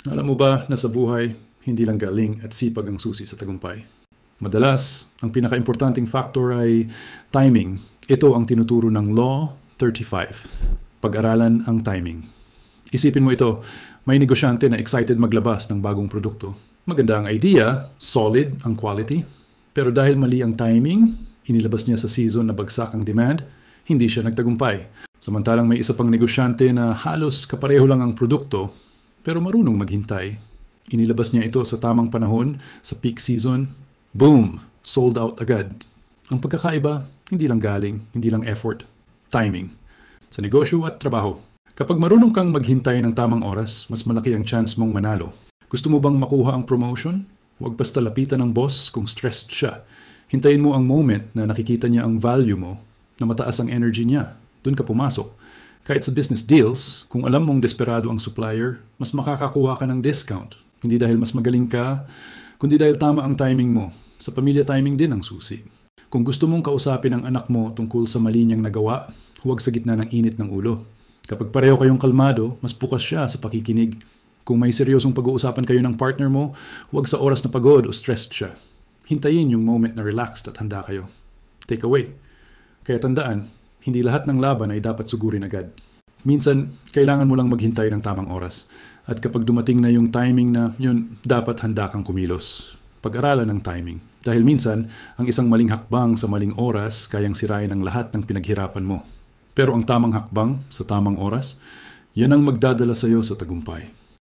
Alam mo ba na sa buhay, hindi lang galing at sipag ang susi sa tagumpay? Madalas, ang pinaka-importanting factor ay timing. Ito ang tinuturo ng Law 35. Pag-aralan ang timing. Isipin mo ito, may negosyante na excited maglabas ng bagong produkto. Maganda ang idea, solid ang quality, pero dahil mali ang timing, inilabas niya sa season na bagsak ang demand, hindi siya nagtagumpay. Samantalang may isa pang negosyante na halos kapareho lang ang produkto, pero marunong maghintay. Inilabas niya ito sa tamang panahon, sa peak season. Boom! Sold out agad. Ang pagkakaiba, hindi lang galing, hindi lang effort. Timing. Sa negosyo at trabaho. Kapag marunong kang maghintay ng tamang oras, mas malaki ang chance mong manalo. Gusto mo bang makuha ang promotion? Huwag basta lapitan ng boss kung stressed siya. Hintayin mo ang moment na nakikita niya ang value mo, na mataas ang energy niya. Doon ka pumasok. Kahit sa business deals, kung alam mong desperado ang supplier, mas makakakuha ka ng discount. Hindi dahil mas magaling ka, kundi dahil tama ang timing mo. Sa pamilya, timing din ang susi. Kung gusto mong kausapin ang anak mo tungkol sa mali niyang nagawa, huwag sa gitna ng init ng ulo. Kapag pareho kayong kalmado, mas bukas siya sa pakikinig. Kung may seryosong pag-uusapan kayo ng partner mo, huwag sa oras na pagod o stressed siya. Hintayin yung moment na relaxed at handa kayo. Take away. Kaya tandaan, hindi lahat ng laban ay dapat sugurin agad. Minsan, kailangan mo lang maghintay ng tamang oras. At kapag dumating na yung timing na yun, dapat handa kang kumilos. Pag-aralan ng timing. Dahil minsan, ang isang maling hakbang sa maling oras kayang sirain ang lahat ng pinaghirapan mo. Pero ang tamang hakbang sa tamang oras, yan ang magdadala sa iyo sa tagumpay.